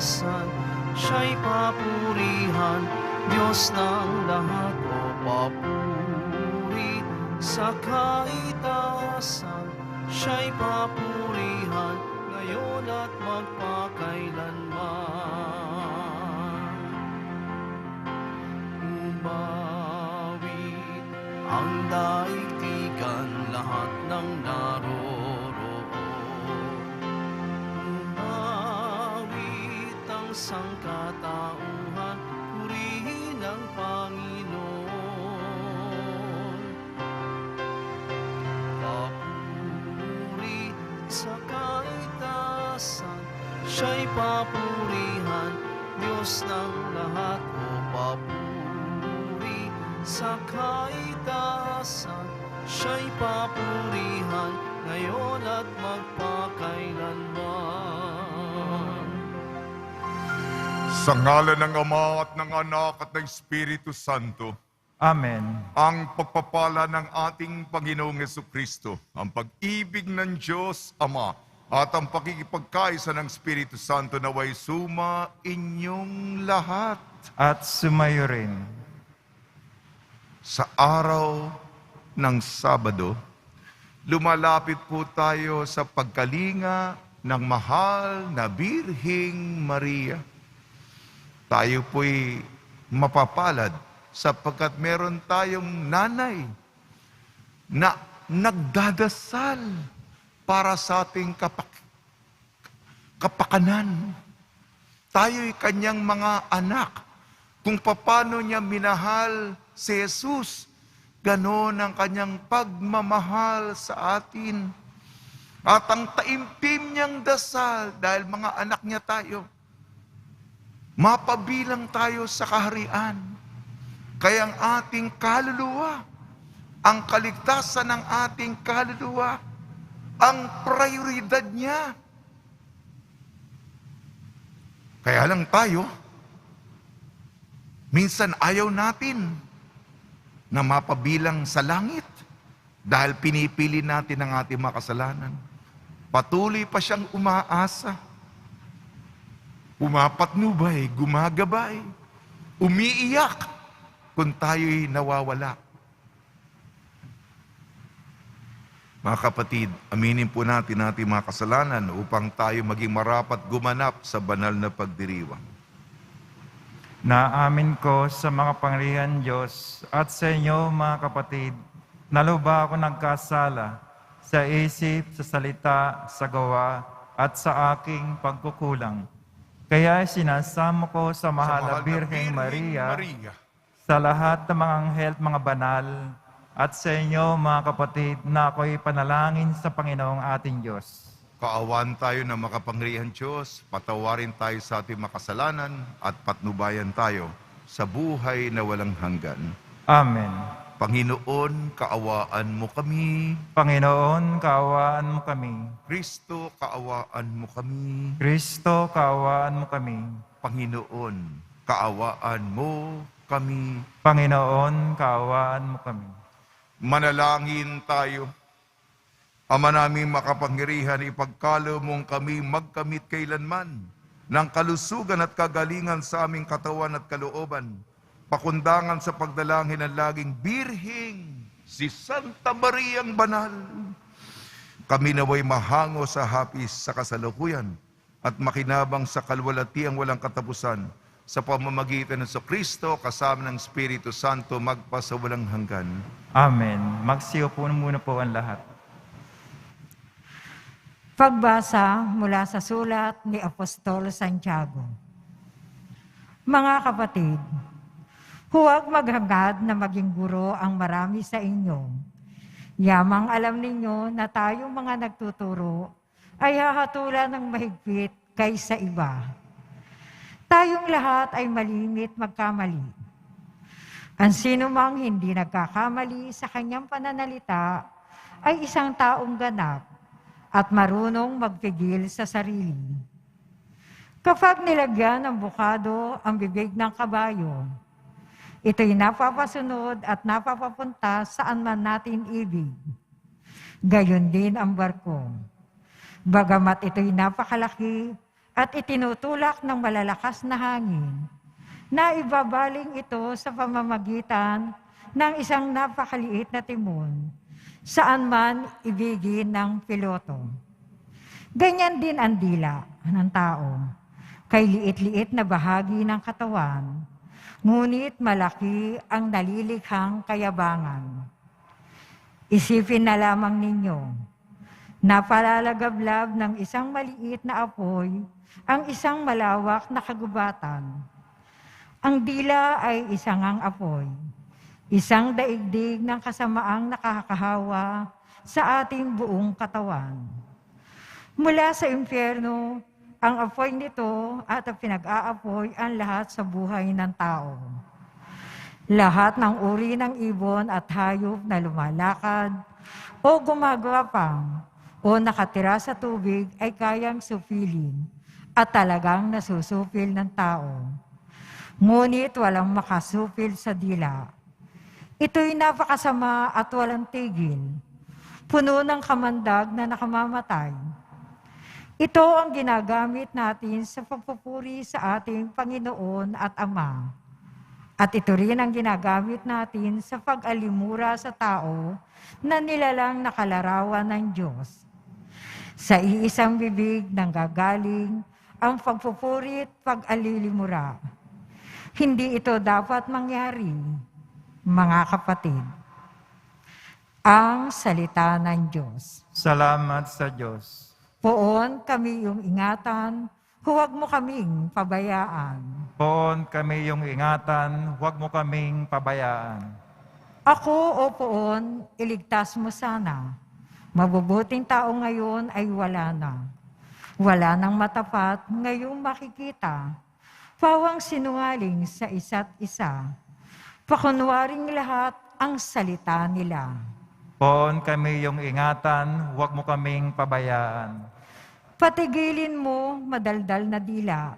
kaligtasan, siya'y papurihan, Diyos ng lahat o papuri sa kaitasan, siya'y papurihan ngayon at magpakailanman. Umawit ang daigdigan, lahat ng naroroon. Umawit ang sangkatauhan, purihin ang Panginoon. Papuri sa kaitasan, siya'y papurihan, Diyos ng lahat o papuri sa kaitasan, siya'y papurihan ngayon at magpakailanman. Sa ngalan ng Ama at ng Anak at ng Espiritu Santo, Amen. ang pagpapala ng ating Panginoong Jesucristo, ang pag-ibig ng Diyos Ama, at ang pakikipagkaisa ng Espiritu Santo naway suma inyong lahat. At sumayo rin. Sa araw ng Sabado, lumalapit po tayo sa pagkalinga ng mahal na Birheng Maria. Tayo po'y mapapalad sapagkat meron tayong nanay na nagdadasal para sa ating kapakanan. Tayo'y kanyang mga anak. Kung paano niya minahal si Jesus, ganon ang kanyang pagmamahal sa atin. At ang taimpim niyang dasal, dahil mga anak niya tayo, mapabilang tayo sa kaharian. Kaya ang ating kaluluwa, ang kaligtasan ng ating kaluluwa, ang prioridad niya. Kaya lang tayo, minsan ayaw natin na mapabilang sa langit dahil pinipili natin ang ating mga kasalanan. Patuloy pa siyang umaasa. Pumapatnubay, gumagabay, umiiyak kung tayo'y nawawala. Mga kapatid, aminin po natin ating mga kasalanan upang tayo maging marapat gumanap sa banal na pagdiriwang. Naamin ko sa mga pangyarihan Diyos at sa inyo mga kapatid, na lubha ako nagkasala sa isip, sa salita, sa gawa, at sa aking pagkukulang. Kaya sinasamo ko sa mahal na Birheng Maria, sa lahat ng mga anghel at mga banal, at sa inyo mga kapatid, na ako'y panalangin sa Panginoong ating Diyos. Kaawaan tayo ng makapangyarihan Diyos, patawarin tayo sa ating makasalanan, at patnubayan tayo sa buhay na walang hanggan. Amen. Panginoon, kaawaan mo kami. Panginoon, kaawaan mo kami. Kristo, kaawaan mo kami. Kristo, kaawaan mo kami. Panginoon, kaawaan mo kami. Panginoon, kaawaan mo kami. Manalangin tayo. Ama naming makapangyarihan, ipagkalo mong kami magkamit kailanman ng kalusugan at kagalingan sa aming katawan at kalooban, pakundangan sa pagdalangin ng laging Birheng, si Santa Mariang Banal. Kami naway mahango sa hapis sa kasalukuyan at makinabang sa kalwalatiang walang katapusan sa pamamagitan ng Kristo kasama ng Espiritu Santo magpasawalang hanggan. Amen. Magsiupo muna po ang lahat. Pagbasa mula sa sulat ni Apostol Santiago. Mga kapatid, huwag maghangad na maging guro ang marami sa inyo. Yamang alam ninyo na tayong mga nagtuturo ay hahatulan ng mahigpit kaysa iba. Tayong lahat ay malimit magkamali. Ang sinumang hindi nagkakamali sa kanyang pananalita ay isang taong ganap at marunong magpigil sa sarili. Kapag nilagyan ng bukado ang bibig ng kabayo, ito'y napapasunod at napapapunta saan man natin ibig. Gayon din ang barko. Bagamat ito'y napakalaki at itinutulak ng malalakas na hangin na ibabaling ito sa pamamagitan ng isang napakaliit na timon saan man ibigin ng piloto. Ganyan din ang dila ng tao, kay liit-liit na bahagi ng katawan, ngunit malaki ang nalilikhang kayabangan. Isipin na lamang ninyo, napalalagablab ng isang maliit na apoy ang isang malawak na kagubatan. Ang dila ay isang ang apoy, isang daigdig ng kasamaang nakakahawa sa ating buong katawan. Mula sa impyerno, ang apoy nito at ang pinag-aapoy ang lahat sa buhay ng tao. Lahat ng uri ng ibon at hayop na lumalakad o gumagapang o nakatira sa tubig ay kayang supilin at talagang nasusupil ng tao. Ngunit walang makasupil sa dila. Ito'y napakasama at walang tigil, puno ng kamandag na nakamamatay. Ito ang ginagamit natin sa pagpupuri sa ating Panginoon at Ama. At ito rin ang ginagamit natin sa pag-alimura sa tao na nilalang nakalarawan ng Diyos. Sa iisang bibig nanggagaling ang pagpupuri at pag-alilimura. Hindi ito dapat mangyari, mga kapatid. Ang salita ng Diyos. Salamat sa Diyos. Poon kami yung ingatan, huwag mo kaming pabayaan. Poon kami yung ingatan, huwag mo kaming pabayaan. Ako o poon, iligtas mo sana. Mabubuting tao ngayon ay wala na. Wala nang matapat ngayong makikita. Pawang sinungaling sa isa't isa. Pakunwaring lahat ang salita nila. Poon kami yung ingatan, huwag mo kaming pabayaan. Patigilin mo madaldal na dila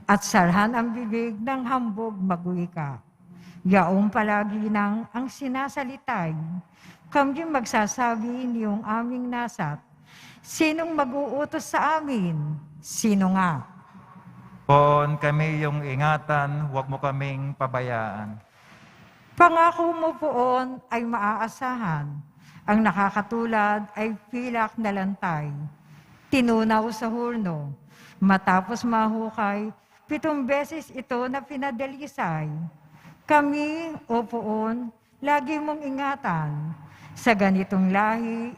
at salhan ang bibig ng hambog magwika. Yaong palagi nang ang sinasalitay, kami magsasabi niyong aming nasat. Sinong mag-uutos sa amin? Sino nga? Poon kami yung ingatan, huwag mo kaming pabayaan. Pangako mo poon ay maaasahan. Ang nakakatulad ay pilak na lantay. Tinunaw sa hurno. Matapos mahukay, 7 beses ito na pinadalisay. Kami, o poon, lagi mong ingatan. Sa ganitong lahi,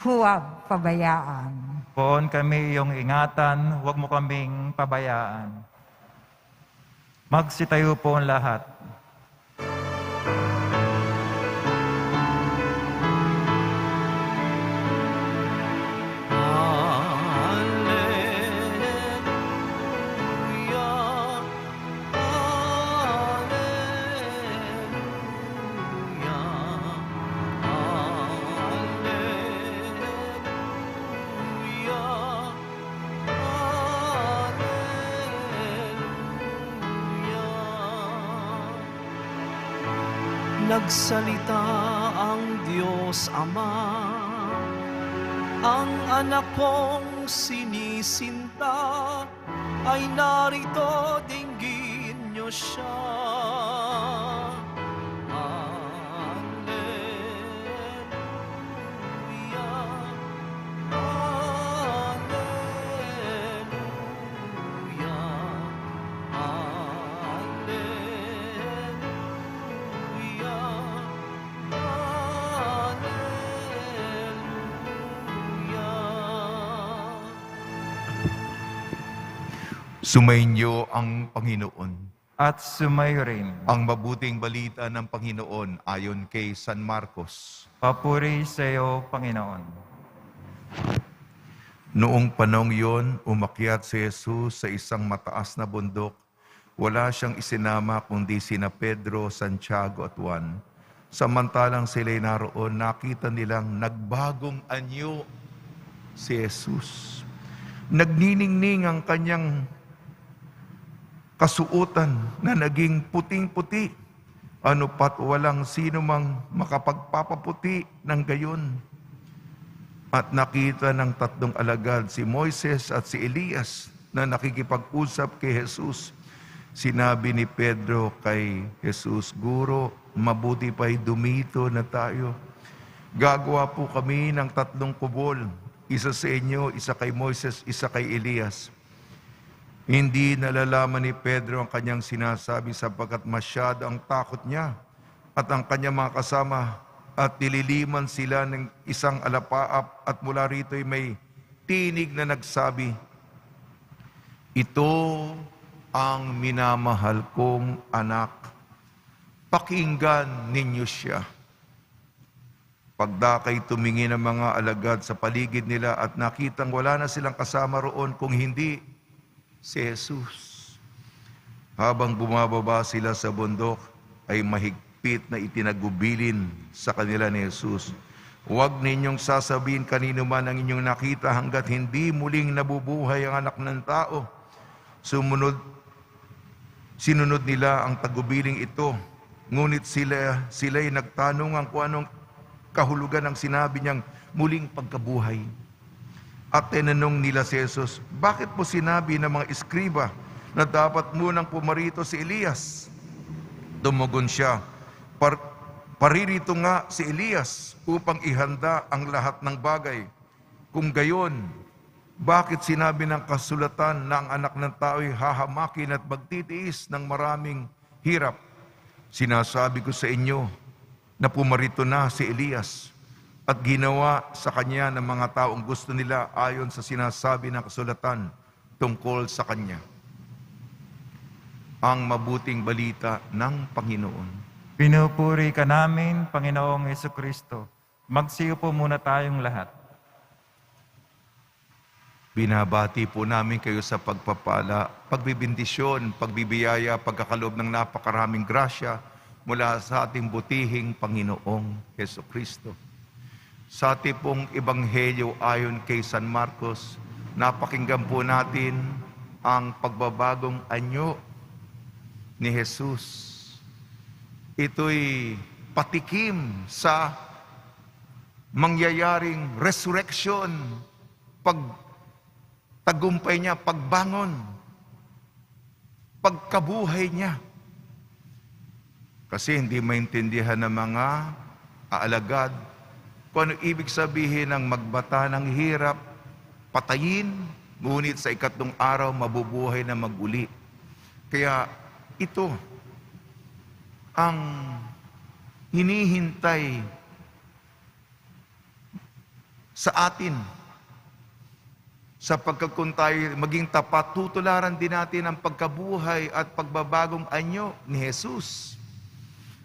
huwag pabayaan. Poon kami yung ingatan, huwag mo kaming pabayaan. Magsitayo po ang lahat. Nagsalita ang Diyos Ama, ang anak kong sinisinta, ay narito, dinggin niyo siya. Sumainyo ang Panginoon. At sumayo rin. Ang mabuting balita ng Panginoon ayon kay San Marcos. Papuri sa iyo, Panginoon. Noong panahong yon, umakyat si Jesus sa isang mataas na bundok. Wala siyang isinama kundi sina Pedro, Santiago at Juan. Samantalang sila'y naroon, nakita nilang nagbagong anyo si Jesus. Nagniningning ang kanyang kasuotan na naging puting-puti. Ano pat walang sino mang makapagpapaputi ng gayon. At nakita ng 3 alagad, si Moises at si Elias, na nakikipag-usap kay Jesus. Sinabi ni Pedro kay Jesus, Guro, mabuti pa'y dumito na tayo. Gagawa po kami ng 3 kubol. Isa sa inyo, isa kay Moises, isa kay Elias. Hindi nalalaman ni Pedro ang kanyang sinasabi sapagkat masyado ang takot niya at ang kanyang mga kasama at nililiman sila ng isang alapaap at mula rito'y may tinig na nagsabi, Ito ang minamahal kong anak. Pakinggan ninyo siya. Pagdakay tumingin ang mga alagad sa paligid nila at nakitang wala na silang kasama roon kung hindi si Jesus. Habang bumababa sila sa bundok ay mahigpit na itinagubilin sa kanila ni Jesus. Huwag ninyong sasabihin kanino man ang inyong nakita hanggat hindi muling nabubuhay ang anak ng tao. Sinunod nila ang tagubiling ito. Ngunit sila'y nagtanungan kung anong kahulugan ng sinabi niyang muling pagkabuhay. At tinanong nila si Jesus, bakit po sinabi ng mga eskriba na dapat munang pumarito si Elias? Tumugon siya, paririto nga si Elias upang ihanda ang lahat ng bagay. Kung gayon, bakit sinabi ng kasulatan na ang anak ng tao'y hahamakin at magtitiis ng maraming hirap? Sinasabi ko sa inyo na pumarito na si Elias at ginawa sa kanya ng mga taong gusto nila ayon sa sinasabi ng kasulatan tungkol sa kanya. Ang mabuting balita ng Panginoon. Pinupuri ka namin, Panginoong Jesucristo. Magsiyo po muna tayong lahat. Binabati po namin kayo sa pagpapala, pagbibindisyon, pagbibiyaya, pagkakaloob ng napakaraming grasya mula sa ating butihing Panginoong Jesucristo. Sa ating pong ebanghelyo ayon kay San Marcos, napakinggan po natin ang pagbabagong anyo ni Jesus. Ito'y patikim sa mangyayaring resurrection, pagtagumpay niya, pagbangon, pagkabuhay niya. Kasi hindi maintindihan ng mga aalagad kung ano ibig sabihin ng magbata ng hirap, patayin, ngunit sa 3 araw mabubuhay na maguli. Kaya ito ang hinihintay sa atin. Sapagkat kung tayo maging tapat, tutularan din natin ang pagkabuhay at pagbabagong anyo ni Jesus.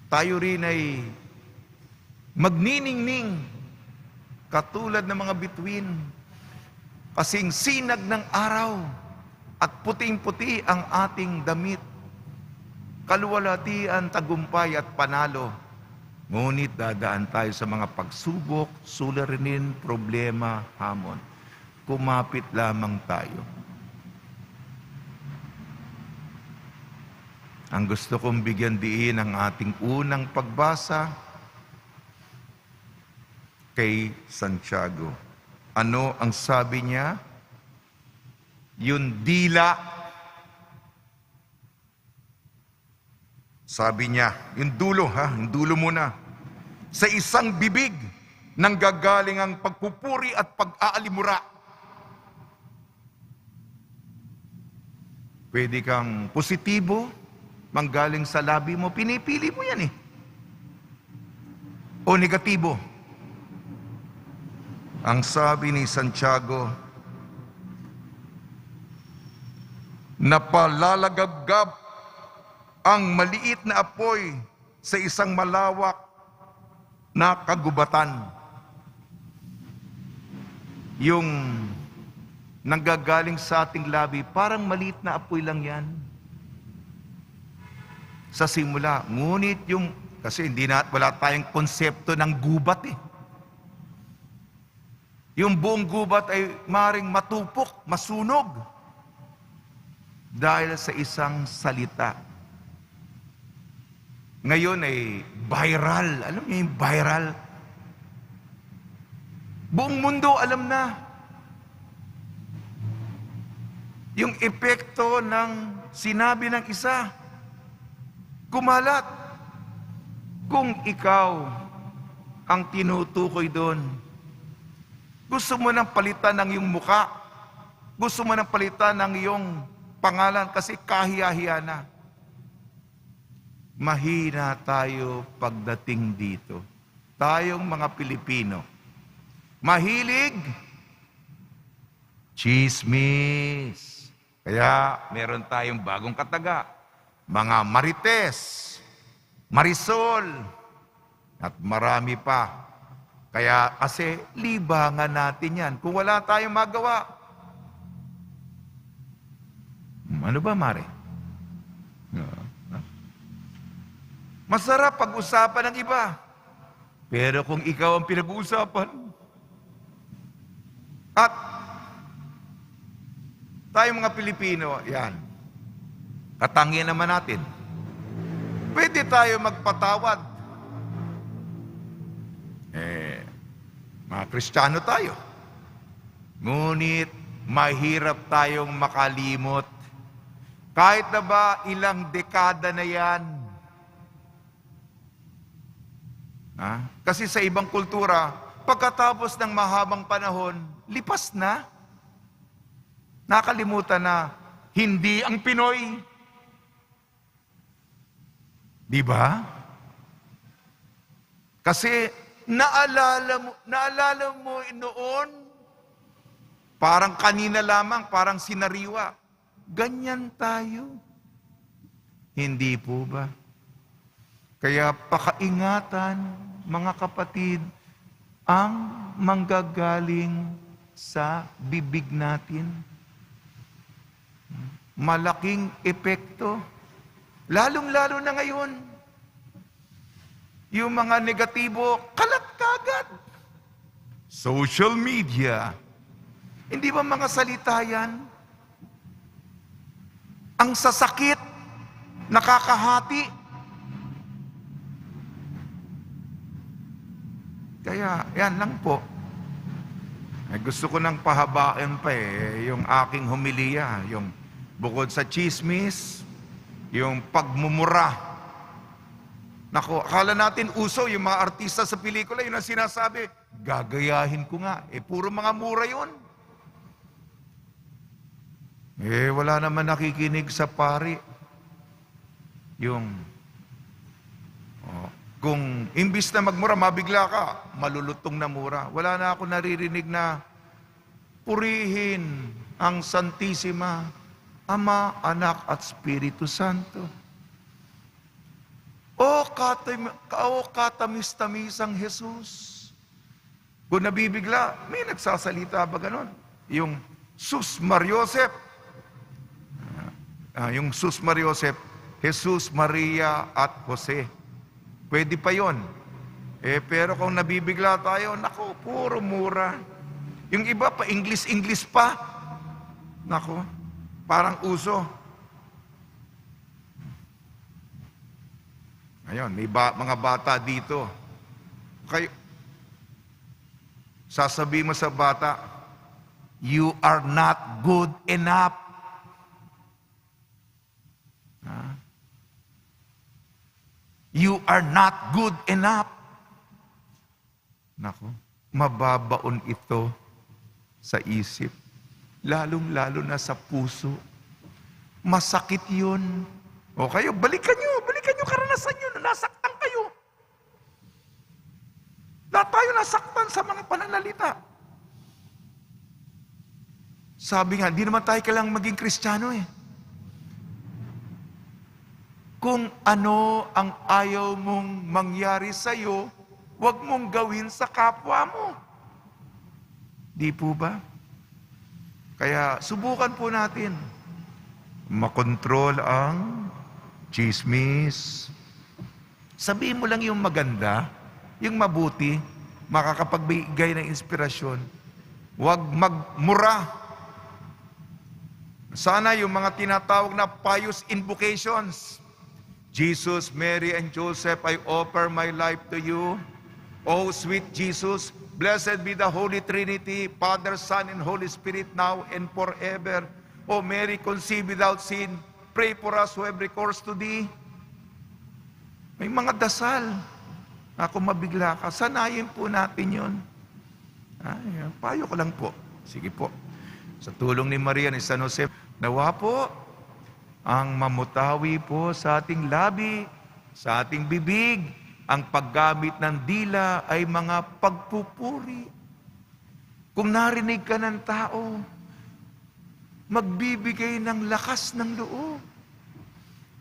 Tayo rin ay magniningning katulad ng mga bituin, kasing sinag ng araw at puting-puti ang ating damit. Kaluwalhatian, tagumpay at panalo. Ngunit dadaan tayo sa mga pagsubok, suliranin, problema, hamon. Kumapit lamang tayo. Ang gusto kong bigyan diin ang ating unang pagbasa kay Santiago. Ano ang sabi niya? Yung dila. Sabi niya, yung dulo yung dulo muna. Sa isang bibig nanggagaling ang pagpupuri at pag-aalimura. Pwede kang positibo, manggaling sa labi mo, pinipili mo yan O negatibo. Ang sabi ni Santiago, napalalagagab ang maliit na apoy sa isang malawak na kagubatan. Yung nanggagaling sa ating labi, parang maliit na apoy lang yan. Sa simula, ngunit kasi wala tayong konsepto ng gubat Yung buong gubat ay maring matupok, masunog. Dahil sa isang salita. Ngayon ay viral. Alam niyo yung viral? Buong mundo alam na. Yung epekto ng sinabi ng isa, kumalat. Kung ikaw ang tinutukoy doon, gusto mo nang palitan ng iyong muka, gusto mo nang palitan ng iyong pangalan kasi kahiya-hiya na. Mahina tayo pagdating dito. Tayong mga Pilipino, mahilig chismis. Kaya meron tayong bagong kataga, mga Marites, Marisol, at marami pa. Kaya kasi libangan natin yan. Kung wala tayong magawa, ano ba, Mare? Masarap pag-usapan ng iba. Pero kung ikaw ang pinag-uusapan, at tayong mga Pilipino, yan, katangian naman natin. Pwede tayo magpatawad. Mga Kristiyano tayo. Ngunit mahirap tayong makalimot. Kahit na ba ilang dekada na yan. Kasi sa ibang kultura, pagkatapos ng mahabang panahon, lipas na. Nakalimutan na, hindi ang Pinoy. Di ba? Kasi naalala mo noon, parang kanina lamang, parang sinariwa. Ganyan tayo. Hindi po ba? Kaya pakaingatan, mga kapatid, ang manggagaling sa bibig natin. Malaking epekto. Lalong-lalo na ngayon. Yung mga negatibo, kalat kagad. Social media. Hindi ba mga salita yan? Ang sasakit, nakakahati. Kaya, yan lang po. Gusto ko nang pahabain pa yung aking homilya, yung bukod sa chismis, yung pagmumura. Naku, akala natin uso yung mga artista sa pelikula, yun ang sinasabi, gagayahin ko nga. Puro mga mura yun. Wala naman nakikinig sa pari. Kung imbis na magmura, mabigla ka, malulutong na mura. Wala na ako naririnig na purihin ang Santisima, Ama, Anak, at Espiritu Santo. O katamis-tamisang Jesus. Kung nabibigla, may nagsasalita ba ganon? Yung Sus Mariosep. Yung Sus Mariosep, Jesus, Maria, at Jose. Pwede pa yon. Pero kung nabibigla tayo, nako, puro mura. Yung iba pa, English pa. Nako, parang uso. Ayun, may mga bata dito. Sasabihin mo sa bata, you are not good enough. You are not good enough. Nako, mababaon ito sa isip. Lalong-lalo na sa puso. Masakit yun. O kayo, balikan nyo karanasan nyo na nasaktan kayo. Lahat tayo nasaktan sa mga pananalita. Sabi nga, di naman tayo kailangang maging Kristiyano Kung ano ang ayaw mong mangyari sa'yo, huwag mong gawin sa kapwa mo. Di po ba? Kaya subukan po natin makontrol ang chismis. Sabihin mo lang yung maganda, yung mabuti, makakapagbigay ng inspirasyon. Huwag magmura. Sana yung mga tinatawag na pious invocations. Jesus, Mary, and Joseph, I offer my life to you. O sweet Jesus, blessed be the Holy Trinity, Father, Son, and Holy Spirit, now and forever. O Mary, conceived without sin, pray for us who have recourse to thee. May mga dasal. Ako mabigla ka, sanayin po natin yun. Payo ko lang po. Sige po. Sa tulong ni Maria ni San Jose, nawa po ang mamutawi po sa ating labi, sa ating bibig, ang paggamit ng dila ay mga pagpupuri. Kung narinig ka ng tao, magbibigay ng lakas ng loob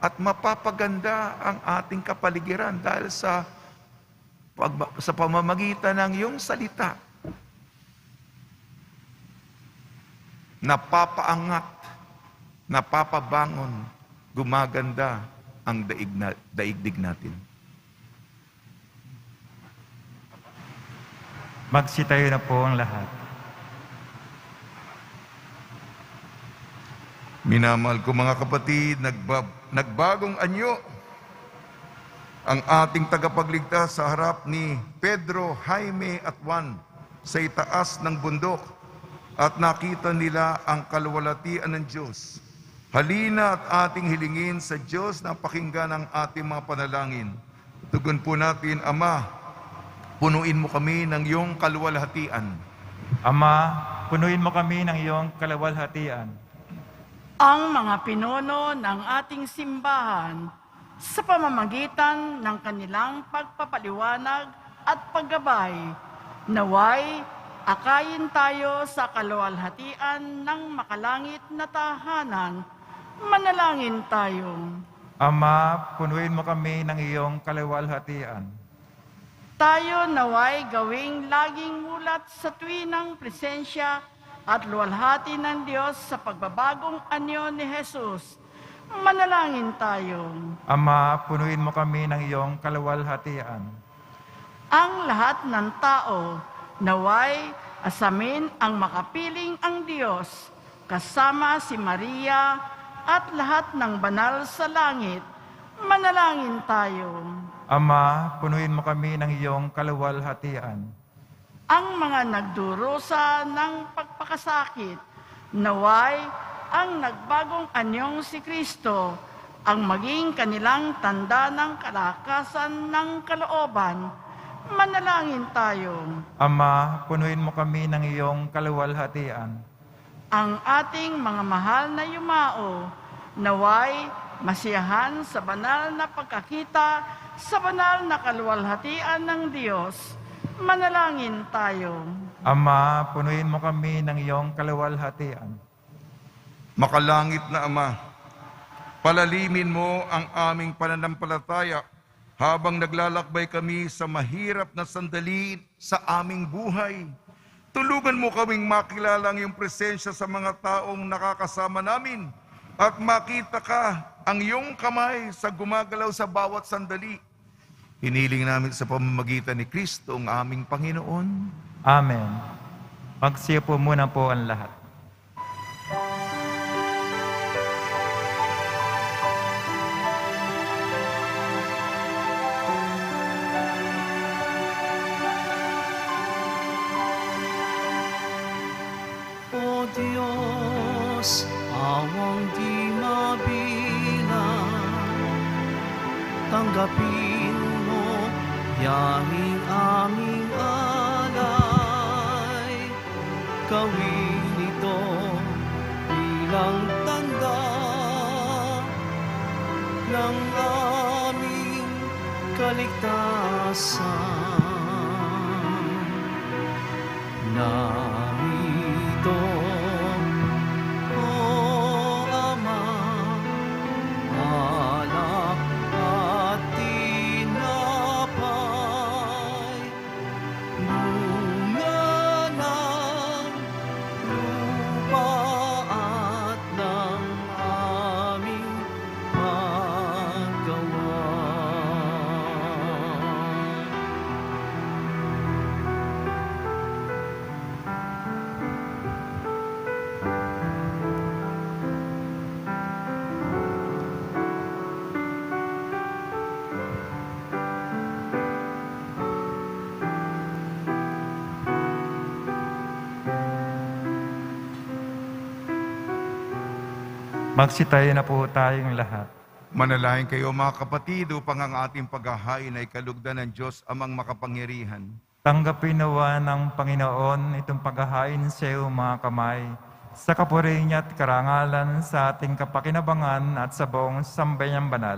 at mapapaganda ang ating kapaligiran dahil sa pamamagitan ng iyong salita. Napapaangat, napapabangon, gumaganda ang daigdig natin. Magsitayo na po ang lahat. Minamahal ko mga kapatid, nagbagong anyo ang ating tagapagligtas sa harap ni Pedro, Jaime at Juan sa itaas ng bundok at nakita nila ang kaluwalhatian ng Diyos. Halina at ating hilingin sa Diyos na pakinggan ang ating mga panalangin. Tugon po natin, Ama, punuin mo kami ng iyong kaluwalhatian. Ama, punuin mo kami ng iyong kaluwalhatian. Ang mga pinuno ng ating simbahan sa pamamagitan ng kanilang pagpapaliwanag at paggabay, naway akayin tayo sa kaluwalhatian ng makalangit na tahanan. Manalangin tayo. Ama, punuin mo kami ng iyong kaluwalhatian. Tayo naway gawing laging mulat sa tuwinang presensya at luwalhati ng Diyos sa pagbabagong anyo ni Jesus. Manalangin tayo. Ama, punuin mo kami ng iyong kaluwalhatian. Ang lahat ng tao naway asamin ang makapiling ang Diyos, kasama si Maria at lahat ng banal sa langit. Manalangin tayo. Ama, punuin mo kami ng iyong kaluwalhatian. Ang mga nagdurusa ng pagpakasakit, naway ang nagbagong anyong si Kristo, ang maging kanilang tanda ng kalakasan ng kalooban. Manalangin tayo. Ama, punuin mo kami ng iyong kaluwalhatian. Ang ating mga mahal na yumao, naway masiyahan sa banal na pagkakita, sa banal na kaluwalhatian ng Diyos. Manalangin tayo. Ama, punuin mo kami ng iyong kaluwalhatian. Makalangit na Ama, palalimin mo ang aming pananampalataya habang naglalakbay kami sa mahirap na sandali sa aming buhay. Tulugan mo kaming makilala ang iyong presensya sa mga taong nakakasama namin at makita ka ang iyong kamay sa gumagalaw sa bawat sandali. Hiniling namin sa pamamagitan ni Kristo ang aming Panginoon. Amen. Magsiya po muna po ang lahat. O Diyos, awang di mabilang, tanggapin mo yahing aming alay. Gawin ito bilang tanda ng aming kaligtasan. Narito, O Ama, alak at tinapay, bunga ng lupa at ng aming paggawa. Magsitayo na po tayong lahat. Manalangin kayo mga kapatid upang ang ating paghahain ay kalugdan ng Diyos amang makapangyarihan. Tanggapin nawa ng Panginoon itong paghahain sa iyo mga kamay, sa kapuri niya at karangalan sa ating kapakinabangan at sa buong sambayang banal.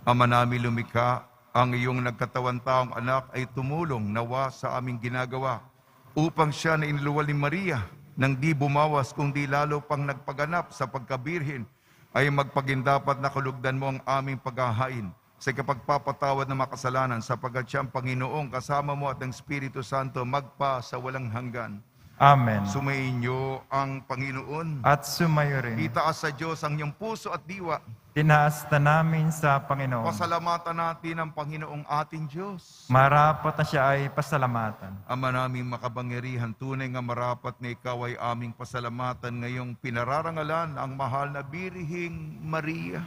Ama namin lumikha, ang iyong nagkatawan taong anak ay tumulong nawa sa aming ginagawa upang siya na iniluwal ni Maria nang di bumawas kundi lalo pang nagpaganap sa pagkabirhin ay magpagindapat na kalugdan mo ang aming paghahain sa kapagpapatawad ng makasalanan sapagkat siyang Panginoong kasama mo at ang Espiritu Santo magpa sa walang hanggan. Amen. Sumainyo ang Panginoon. At sumayo rin. Itaas sa Diyos ang iyong puso at diwa. Tinaas na namin sa Panginoon. Pasalamatan natin ang Panginoong ating Diyos. Marapat na siya ay pasalamatan. Ama naming makapangyarihan, tunay nga marapat na ikaw ay aming pasalamatan ngayong pinararangalan ang mahal na Birhing Maria.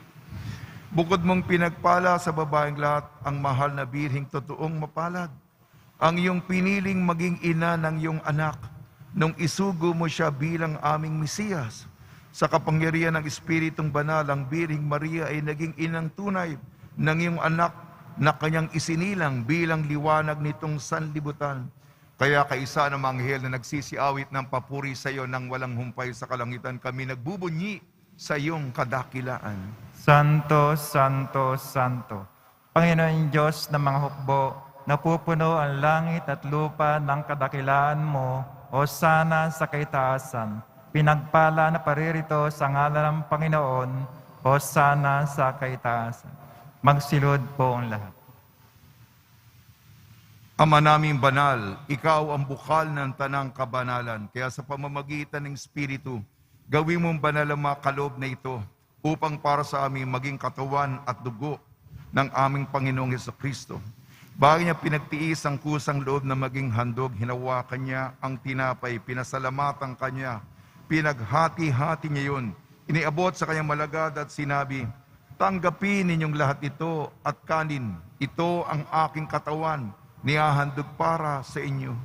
Bukod mong pinagpala sa babaeng lahat, ang mahal na Birhing totoong mapalad. Ang iyong piniling maging ina ng iyong anak, nung isugo mo siya bilang aming Mesiyas. Sa kapangyarihan ng Espiritong Banal, ang Birhing Maria ay naging inang tunay ng iyong anak na kanyang isinilang bilang liwanag nitong sanlibutan. Kaya kaisa ng mga anghel na nagsisiawit ng papuri sa iyo nang walang humpay sa kalangitan, kami nagbubunyi sa iyong kadakilaan. Santo, Santo, Santo, Panginoon Diyos ng mga hukbo, napupuno ang langit at lupa ng kadakilaan mo, o sana sa kaitaasan. Pinagpala na paririto sa ngalan ng Panginoon, o sana sa kaitaasan. Magsilod po ang lahat. Ama naming banal, ikaw ang bukal ng tanang kabanalan. Kaya sa pamamagitan ng Espiritu, gawin mong banal ang mga kaloob na ito upang para sa amin maging katawan at dugo ng aming Panginoong Jesucristo. Bago niya pinagtiis ang kusang loob na maging handog, hinawakan niya ang tinapay, pinasalamatan kanya, pinaghati-hati niya yun, iniabot sa kanyang malagad at sinabi, tanggapin ninyong lahat ito at kanin, ito ang aking katawan, nihahandog para sa inyo.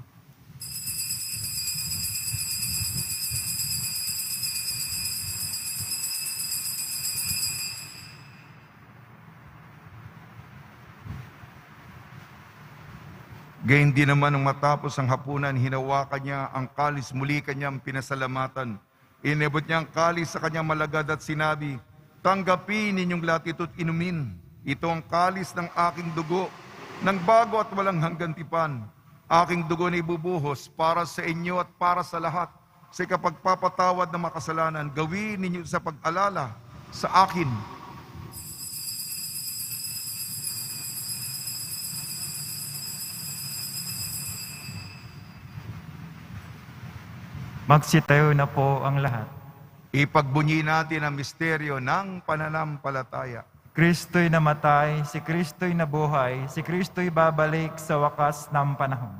Gayun din naman nung matapos ang hapunan, hinawakan niya ang kalis, muli kanyang pinasalamatan. Inabot niya ang kalis sa kanyang malagad at sinabi, tanggapin ninyong lahat ito't inumin. Ito ang kalis ng aking dugo, ng bago at walang hanggan tipan. Aking dugo na ibubuhos para sa inyo at para sa lahat. Sa kapagpapatawad ng makasalanan, gawin ninyo sa pag-alala sa akin. Magsitayo na po ang lahat. Ipagbunyi natin ang misteryo ng pananampalataya. Kristo'y namatay, si Kristo'y nabuhay, si Kristo'y babalik sa wakas ng panahon.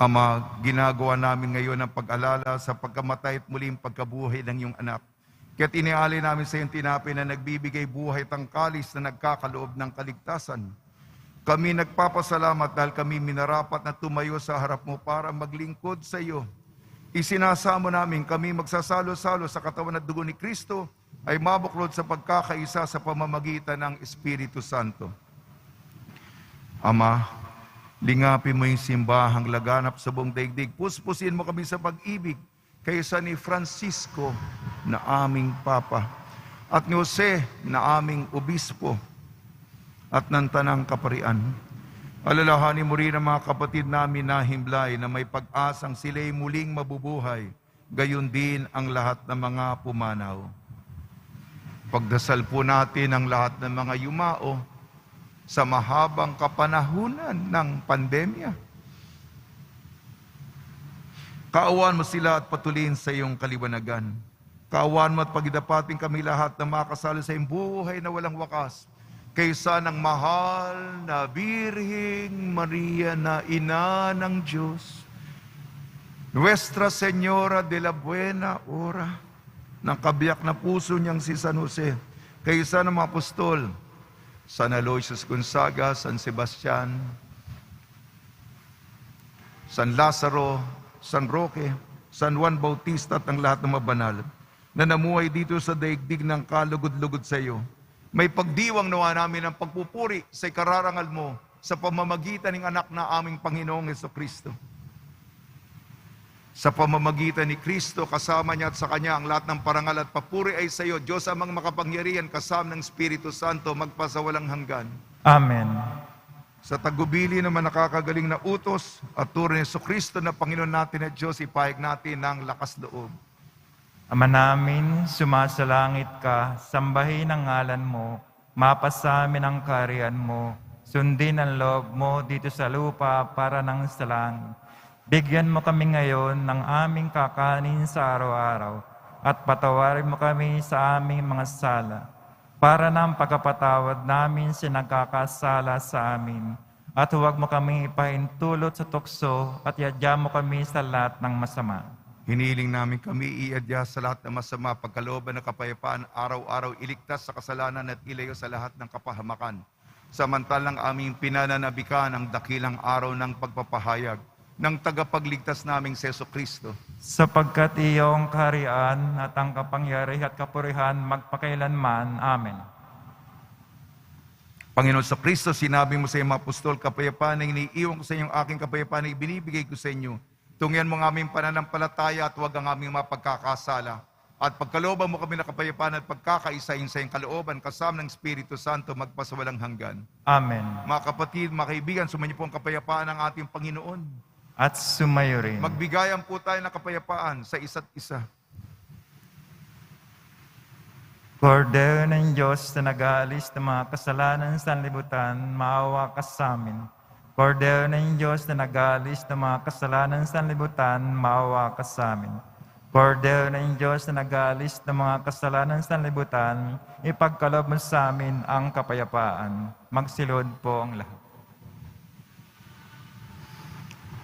Ama, ginagawa namin ngayon ang pag-alala sa pagkamatay at muling pagkabuhay ng iyong anak. Kaya't inialay namin sa iyong tinapay na nagbibigay buhay at ang kalis na nagkakaloob ng kaligtasan. Kami nagpapasalamat dahil kami minarapat na tumayo sa harap mo para maglingkod sa iyo. Isinasamo namin kami magsasalo-salo sa katawan at dugo ni Kristo ay mabuklod sa pagkakaisa sa pamamagitan ng Espiritu Santo. Ama, lingapin mo yung simbahang laganap sa buong daigdig. Puspusin mo kami sa pag-ibig kaysa ni Francisco na aming Papa at ni Jose na aming Obispo at ng Tanang Kaparian. Alalahanin mo rin ang mga kapatid namin na himlay na may pag-asang sila'y muling mabubuhay, gayon din ang lahat ng mga pumanaw. Pagdasal po natin ang lahat ng mga yumao sa mahabang kapanahunan ng pandemya. Kaawaan mo sila at patuloyin sa iyong kaliwanagan. Kaawaan mo at pagidapatin kami lahat na makasalo sa iyong buhay na walang wakas, kaysa ng mahal na Birhing Maria na ina ng Diyos, Nuestra Señora de la Buena Hora, ng kabiyak na puso niyang si San Jose, kaysa ng mga apostol, San Aloysius Gonzaga, San Sebastian, San Lazaro, San Roque, San Juan Bautista at ang lahat ng mabanal. na namuhay dito sa daigdig ng kalugod-lugod sa iyo. May pagdiwang nawa namin ang pagpupuri sa ikararangal mo sa pamamagitan ng anak na aming Panginoong Jesucristo. Sa pamamagitan ni Kristo, kasama niya at sa Kanya, ang lahat ng parangal at papuri ay sa iyo, Diyos amang makapangyarihan, kasama ng Espiritu Santo, magpasawalang hanggan. Amen. Sa tagubili naman nakakagaling na utos at turo ni Jesucristo na Panginoon natin at Diyos, ipahig natin ng lakas loob. Ama namin, sumasalangit ka, sambahin ang ngalan mo, mapasamin ang kaharian mo, sundin ang loob mo dito sa lupa para nang sa langit. Bigyan mo kami ngayon ng aming kakanin sa araw-araw at patawarin mo kami sa aming mga sala para ng pagkapatawad namin sa nagkakasala sa amin. At huwag mo kami ipahintulot sa tukso at iadya mo kami sa lahat ng masama. Hiniling namin kami iadya sa lahat ng masama, pagkalooban ng kapayapaan, araw-araw iligtas sa kasalanan at ilayo sa lahat ng kapahamakan. Samantalang aming pinananabikan ang dakilang araw ng pagpapahayag ng tagapagligtas naming si Jesucristo. Sapagkat iyong kaharian at ang kapangyarihan at kapurihan magpakailanman. Amen. Panginoon sa Kristo, sinabi mo sa iyong mga apostol, kapayapaan na iniiwan ko sa inyong aking kapayapaan na ibinibigay ko sa inyo. Tungyan mo ang aming pananampalataya at huwag ang aming mapagkakasala. At pagkalooban mo kami na kapayapaan at pagkakaisahin sa iyong kalooban, kasama ng Espiritu Santo, magpasawalang hanggan. Amen. Mga kapatid, mga kaibigan, sumainyo po ang kapayapaan ng ating Panginoon. At sumayo rin. Magbigayan po tayo ng kapayapaan sa isa't isa. Kordero ng Diyos na nag-aalis ng mga kasalanan sa libutan, maawa ka sa amin. Kordero ng Diyos na nag-aalis ng mga kasalanan sa libutan, maawa ka sa amin. Kordero ng Diyos na nag-aalis ng mga kasalanan sa libutan, ipagkaloob mo sa amin ang kapayapaan. Magsilod po ang lahat.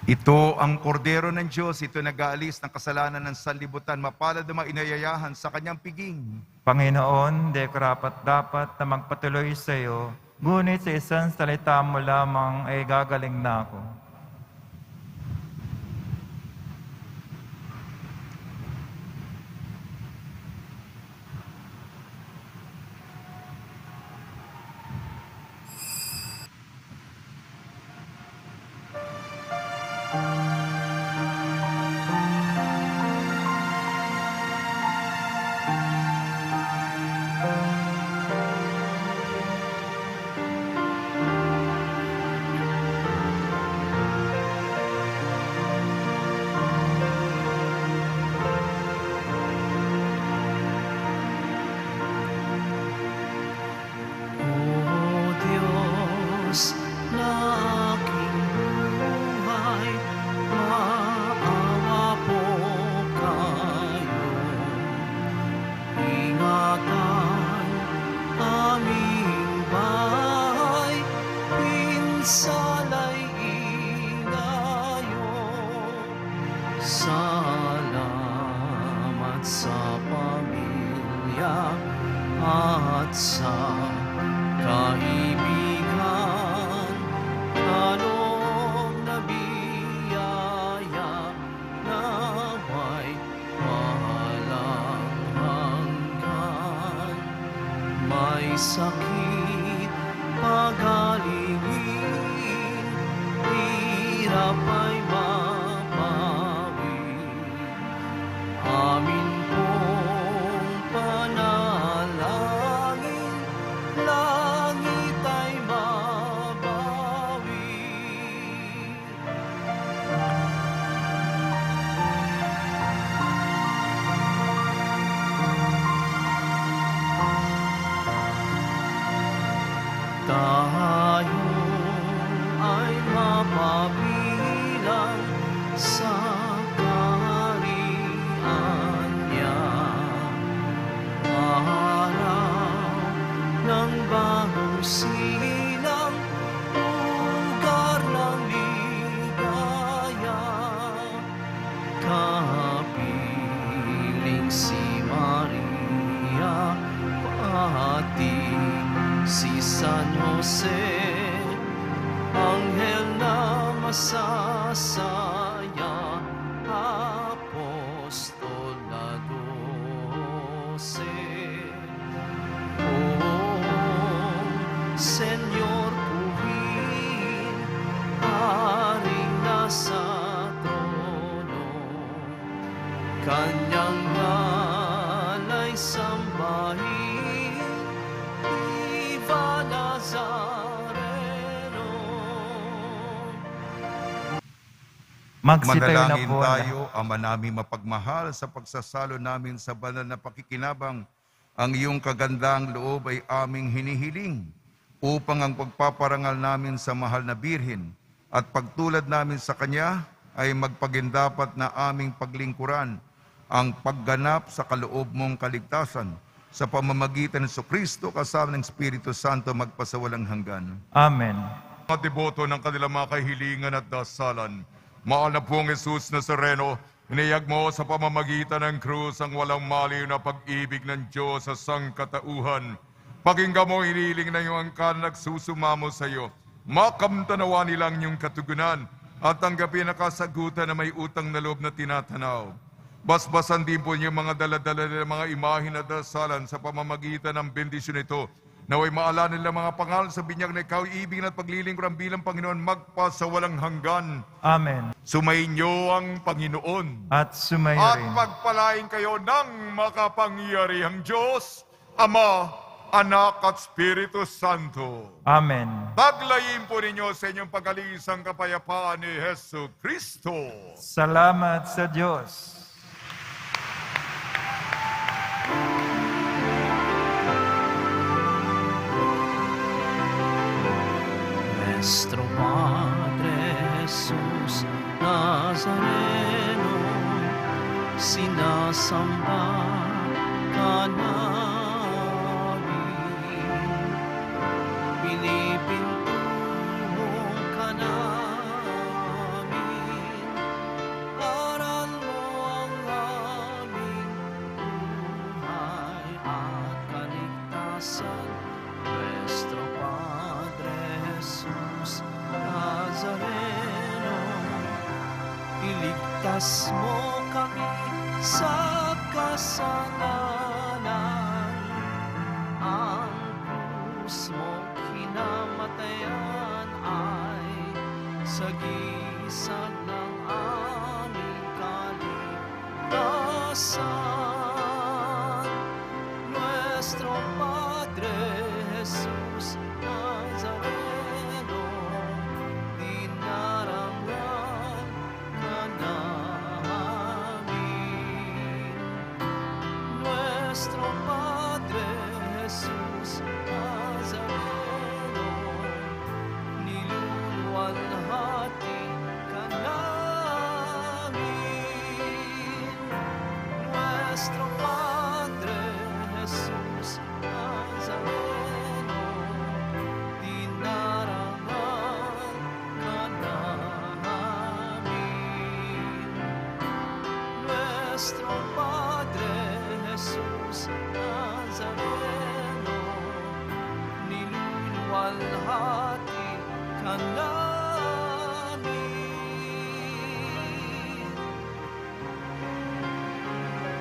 Ito ang kordero ng Diyos, ito nag-aalis ng kasalanan ng sanlibutan, mapalad na mga inayayahan sa kanyang piging. Panginoon, di karapat-dapat na magpatuloy sa iyo, ngunit sa isang salita mo lamang ay gagaling na ako. O Diyos na aking buhay, maawa po kayo. Ingatan aming bahay, pinsala'y inayo. Salamat sa pamilya at sa kaibigan, kaloob na biyaya, naway walang hanggan. May sakit, pagalingin, hirap ay mapawi. Amin pong panalangin, langit ay mabawi. Tayo ay mapabilang sa kaharian niya. Araw ng bagong silang, lugar ng ligaya. Kapiling si Maria, pati si San Jose, anghel na masasaya, apostol na doon. Kanyang ngalay sambahin, Viva Nazareno. Magsitayo na Manalangin po. tayo, Ama namin mapagmahal, sa pagsasalo namin sa banal na pakikinabang. Ang iyong kagandang loob ay aming hinihiling upang ang pagpaparangal namin sa mahal na Birhen at pagtulad namin sa Kanya ay magpagindapat na aming paglingkuran ang pagganap sa kaloob mong kaligtasan sa pamamagitan ng Kristo kasama ng Espiritu Santo magpasawalang hanggan. Amen. Mga deboto ng kanilang mga kahilingan at dasalan, mahal na pong Jesus Nazareno, iniyag mo sa pamamagitan ng krus ang walang maliw na pag-ibig ng Diyos sa sangkatauhan. Pakinggan mo hiniling na iyong angkan nagsusumamo sa iyo. Makamtanawa nilang iyong katugunan at tanggapin na kasagutan na may utang na loob na tinatanaw. Basbasan din po niyo mga daladala ng mga imahin at dasalan sa pamamagitan ng bendisyon ito. Naway maalala nila mga pangalan sa binyag na ikaw ibig at paglilingkuran bilang Panginoon magpasawalang hanggan. Amen. Sumainyo ang Panginoon. At sumayo At rin. pagpalain kayo ng makapangyarihang Diyos, Ama, Anak at Espiritu Santo. Amen. Paglayin po ninyo sa inyong pag-alisang kapayapaan ni Hesu Kristo. Salamat sa Diyos. Nuestro Padre Jesús Nazareno, sinasamba ka namin, pinipintuhong ka namin, aral mo ang aming buhay at kaligtasan. Nuestro Padre Jesús Nazareno, iligtas mo kami sa kasalanan. Ang krus mo kinamatayan ay sagisag ng aming kaligtasan. Nuestro Padre Jesús Nazareno, dinarangan ka namin. Nuestro Padre Jesús Nazareno, niluluwalhati ka namin. Nuestro Padre Jesús Nazareno, dinarangan ka namin. Nuestro Padre Jesús Nazareno, niluluwalhati ka namin.